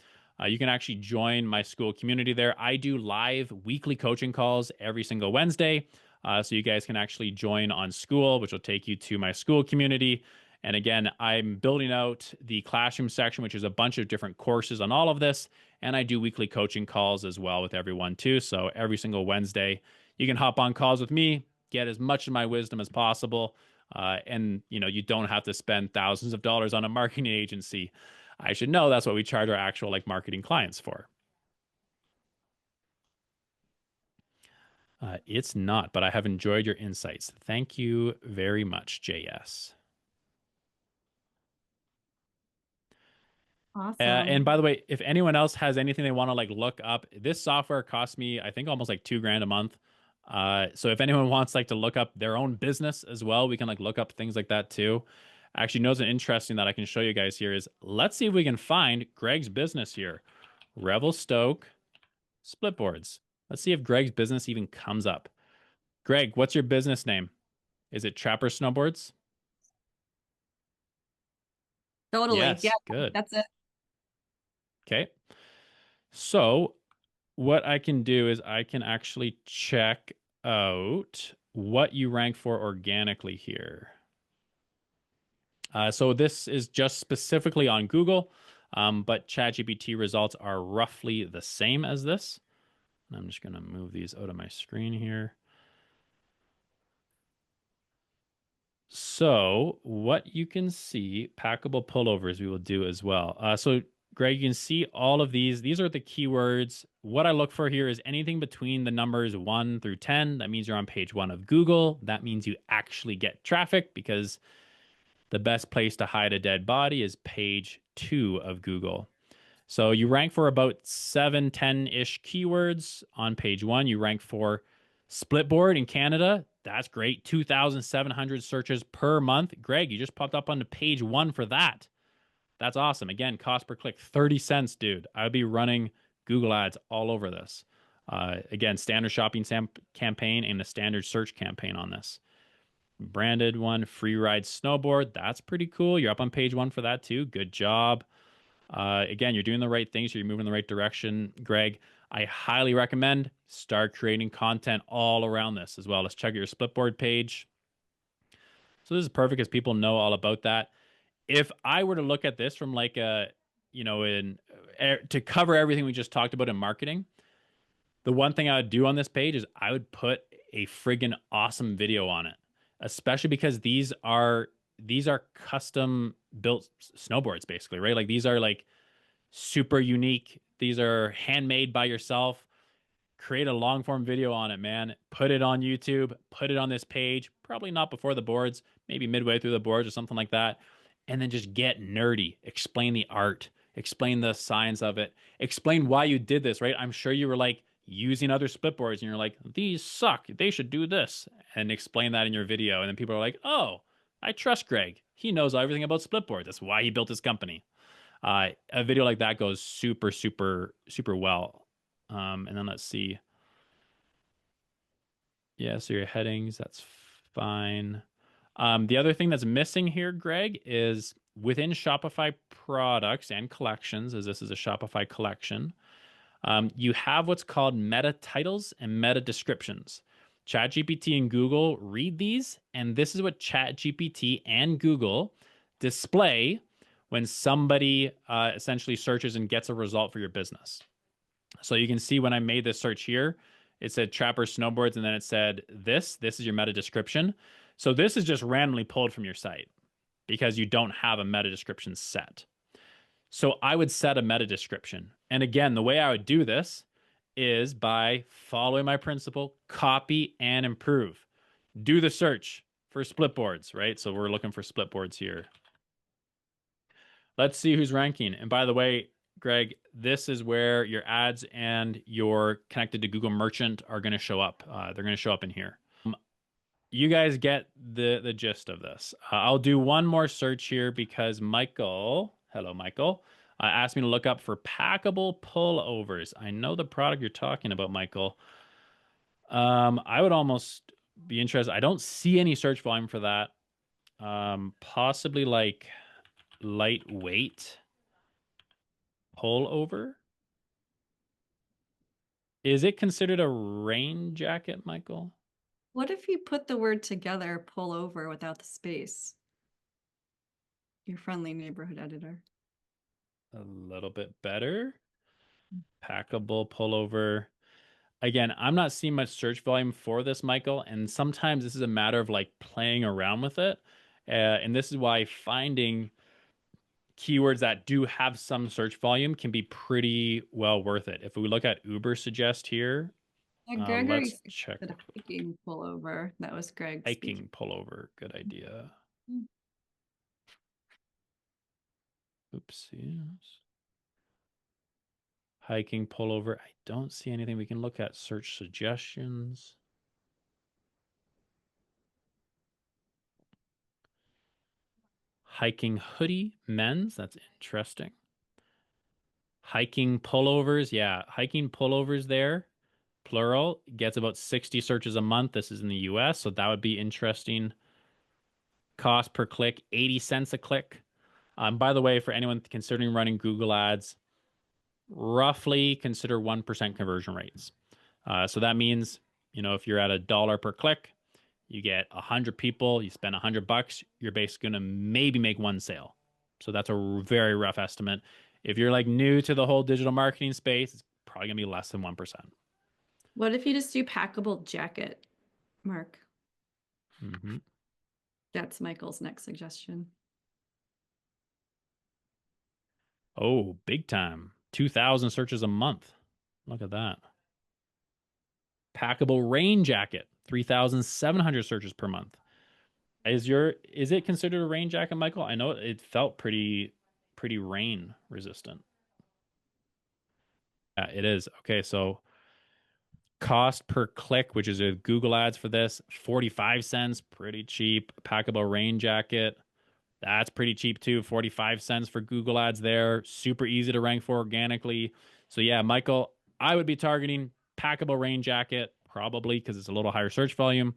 You can actually join my school community there. I do live weekly coaching calls every single Wednesday. So you guys can actually join on school, which will take you to my school community. And again, I'm building out the classroom section, which is a bunch of different courses on all of this. And I do weekly coaching calls as well with everyone too. So every single Wednesday, you can hop on calls with me, get as much of my wisdom as possible. And you don't have to spend thousands of dollars on a marketing agency. I should know that's what we charge our actual like marketing clients for. It's not, but I have enjoyed your insights. Thank you very much, JS. And Awesome. by the way, if anyone else has anything they want to like look up, this software costs me, I think, almost like 2 grand a month. So if anyone wants like to look up their own business as well, we can like look up things like that too. Actually, knows an interesting that I can show you guys here is let's see if we can find Greg's business here. Revelstoke Splitboards. Let's see if Greg's business even comes up. Greg, what's your business name? Is it Trapper Snowboards? Totally. Yeah, Yes, good. that's it. Okay. So what I can do is I can actually check out what you rank for organically here. So this is just specifically on Google, but ChatGPT results are roughly the same as this. And I'm just going to move these out of my screen here. So what you can see, packable pullovers we will do as well. So Greg, you can see all of these. These are the keywords. What I look for here is anything between the numbers 1 through 10. That means you're on page 1 of Google. That means you actually get traffic because the best place to hide a dead body is page 2 of Google. So you rank for about 7, 10-ish keywords on page 1. You rank for Splitboard in Canada. That's great. 2,700 searches per month. Greg, you just popped up onto page 1 for that. That's awesome. Again, cost per click, 30 cents, dude. I would be running Google ads all over this. Again, standard shopping campaign and the standard search campaign on this. Branded one, free ride snowboard. That's pretty cool. You're up on page 1 for that too. Good job. Again, you're doing the right things. You're moving in the right direction, Greg. I highly recommend start creating content all around this as well. Let's check your Splitboard page. So this is perfect because people know all about that. If I were to look at this from like a, to cover everything we just talked about in marketing, the one thing I would do on this page is I would put a friggin' awesome video on it, especially because these are custom built snowboards basically, right? Like these are like super unique. These are handmade by yourself. Create a long form video on it, man. Put it on YouTube, put it on this page, probably not before the boards, maybe midway through the boards or something like that. And then just get nerdy. Explain the art, explain the science of it, explain why you did this, right? I'm sure you were like using other split boards and you're like, these suck. They should do this. And explain that in your video. And then people are like, oh, I trust Greg. He knows everything about split boards. That's why he built his company. A video like that goes super, super, super well. And then let's see. Yeah, so your headings, that's fine. The other thing that's missing here, Greg, is within Shopify products and collections, as this is a Shopify collection, you have what's called meta titles and meta descriptions. ChatGPT and Google read these, and this is what ChatGPT and Google display when somebody essentially searches and gets a result for your business. So you can see when I made this search here, it said Trapper Snowboards, and then it said this is your meta description. So this is just randomly pulled from your site because you don't have a meta description set. So I would set a meta description. And again, the way I would do this is by following my principle, copy and improve. Do the search for split boards, right? So we're looking for split boards here. Let's see who's ranking. And by the way, Greg, this is where your ads and your connected to Google Merchant are going to show up. They're going to show up in here. You guys get the gist of this. I'll do one more search here because Michael, hello, Michael, asked me to look up for packable pullovers. I know the product you're talking about, Michael. I would almost be interested. I don't see any search volume for that. Possibly like lightweight pullover. Is it considered a rain jacket, Michael? What if you put the word together, pull over without the space? Your friendly neighborhood editor. A little bit better. Packable pullover. Again, I'm not seeing much search volume for this, Michael, and sometimes this is a matter of like playing around with it. And this is why finding keywords that do have some search volume can be pretty well worth it. If we look at Uber suggest here, Gregory let's check said hiking pullover. That was Greg speaking. hiking pullover. Good idea. Oopsies. Hiking pullover. I don't see anything. We can look at search suggestions. Hiking hoodie, men's. That's interesting. Hiking pullovers. Yeah, hiking pullovers there, plural, gets about 60 searches a month. This is in the US, so that would be interesting. Cost per click, 80 cents a click. By the way, for anyone considering running Google ads, roughly consider 1% conversion rates. So that means, if you're at $1 per click, you get 100 people, you spend $100, you're basically going to maybe make one sale. So that's a very rough estimate. If you're like new to the whole digital marketing space, it's probably going to be less than 1%. What if you just do packable jacket, Mark? Mm-hmm. That's Michael's next suggestion. Oh, big time. 2,000 searches a month. Look at that. Packable rain jacket, 3,700 searches per month. Is it considered a rain jacket, Michael? I know it felt pretty rain resistant. Yeah, it is. Okay, so cost per click, which is a Google ads for this, 45 cents, pretty cheap. Packable rain jacket, that's pretty cheap too. 45 cents for Google ads there. Super easy to rank for organically. So yeah, Michael, I would be targeting packable rain jacket probably because it's a little higher search volume.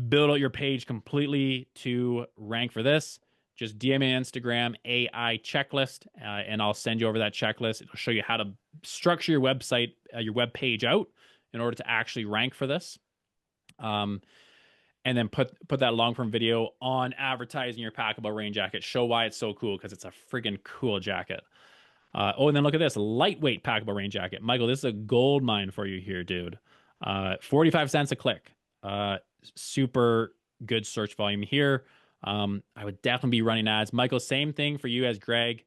Build out your page completely to rank for this. Just DM me on Instagram AI checklist, and I'll send you over that checklist. It'll show you how to structure your website, your web page out in order to actually rank for this. And then put that long form video on advertising your packable rain jacket. Show why it's so cool because it's a freaking cool jacket. And then look at this lightweight packable rain jacket. Michael, this is a gold mine for you here, dude. 45 cents a click. Super good search volume here. I would definitely be running ads. Michael, same thing for you as Greg.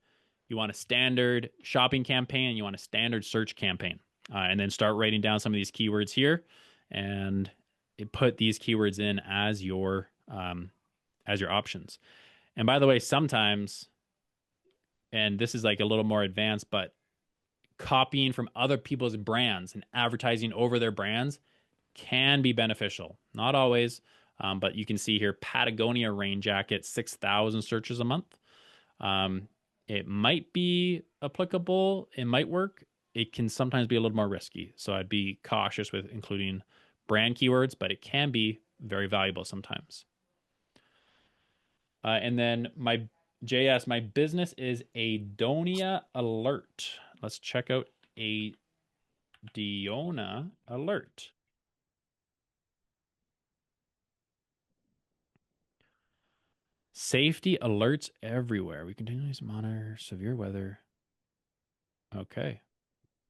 You want a standard shopping campaign and you want a standard search campaign. And then start writing down some of these keywords here and put these keywords in as your options. And by the way, sometimes, and this is like a little more advanced, but copying from other people's brands and advertising over their brands can be beneficial. Not always, but you can see here Patagonia rain jacket, 6,000 searches a month. It might be applicable. It might work. It can sometimes be a little more risky. So I'd be cautious with including brand keywords, but it can be very valuable sometimes. And then my JS, my business is Adonia Alert. Let's check out Adiona Alert. Safety alerts everywhere. We continuously monitor severe weather. Okay.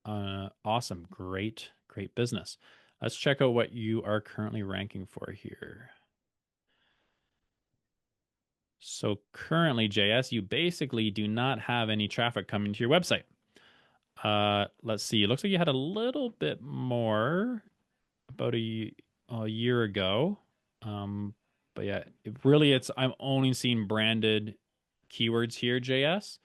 Awesome. Great business. Let's check out what you are currently ranking for here. So currently, JS, you basically do not have any traffic coming to your website. Let's see. It looks like you had a little bit more about a year ago. But yeah, I'm only seeing branded keywords here, JS.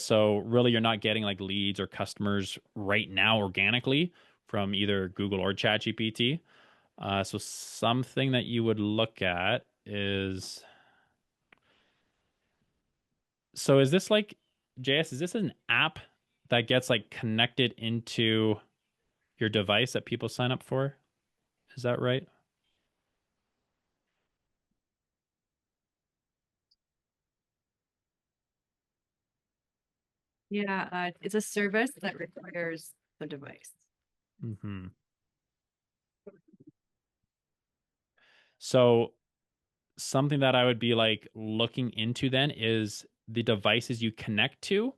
So really you're not getting like leads or customers right now organically from either Google or ChatGPT. So something that you would look at is, so is this like JS, is this an app that gets like connected into your device that people sign up for? Is that right? Yeah, it's a service that requires the device. Mm-hmm. So something that I would be like looking into then is the devices you connect to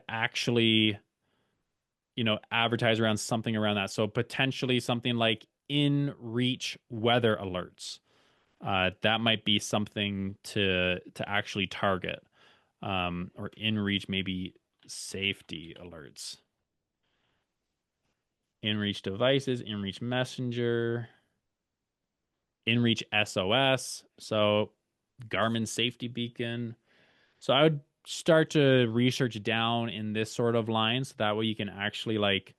actually, advertise around something around that. So potentially something like in reach weather alerts. That might be something to actually target. Or in reach maybe safety alerts. In reach devices, in reach messenger, in reach SOS. So Garmin safety beacon. So I would start to research down in this sort of line so that way you can actually like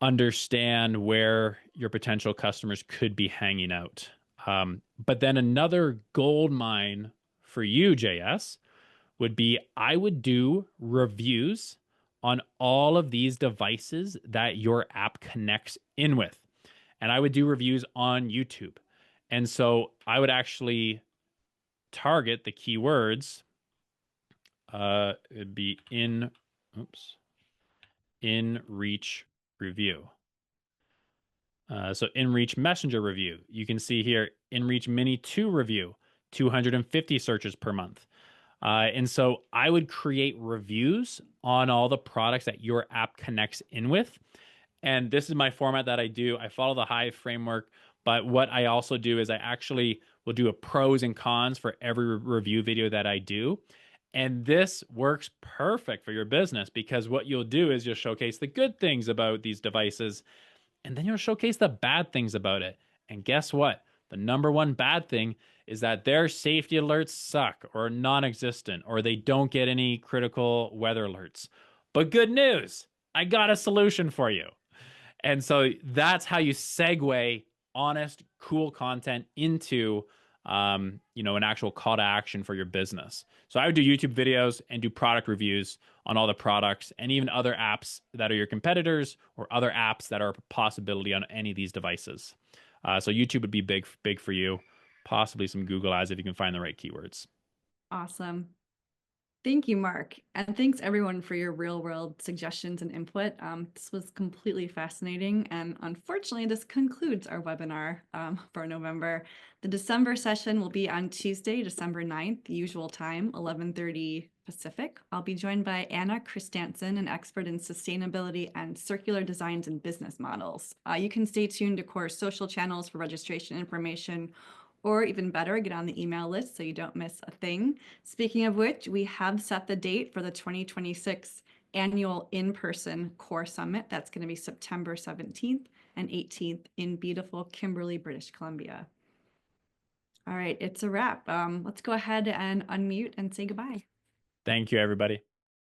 understand where your potential customers could be hanging out. But then another gold mine for you, JS, would be I would do reviews on all of these devices that your app connects in with. And I would do reviews on YouTube. And so I would actually target the keywords. It'd be in oops, in-reach review. So in-reach messenger review, you can see here in-reach mini 2 review, 250 searches per month. And so I would create reviews on all the products that your app connects in with. And this is my format that I do. I follow the Hive framework, but what I also do is I actually will do a pros and cons for every review video that I do. And this works perfect for your business because what you'll do is you'll showcase the good things about these devices and then you'll showcase the bad things about it. And guess what? The number one bad thing is that their safety alerts suck or non-existent or they don't get any critical weather alerts. But good news, I got a solution for you. And so that's how you segue honest, cool content into an actual call to action for your business. So I would do YouTube videos and do product reviews on all the products and even other apps that are your competitors or other apps that are a possibility on any of these devices. So YouTube would be big for you. Possibly some Google ads if you can find the right keywords. Awesome. Thank you, Mark. And thanks everyone for your real world suggestions and input. This was completely fascinating. And unfortunately, this concludes our webinar for November. The December session will be on Tuesday, December 9th, usual time, 11:30 Pacific. I'll be joined by Anna Christensen, an expert in sustainability and circular designs and business models. You can stay tuned to Core's social channels for registration information, or even better, get on the email list so you don't miss a thing. Speaking of which, we have set the date for the 2026 annual in-person Core Summit. That's going to be September 17th and 18th in beautiful Kimberley, British Columbia. All right, it's a wrap. Let's go ahead and unmute and say goodbye. Thank you, everybody.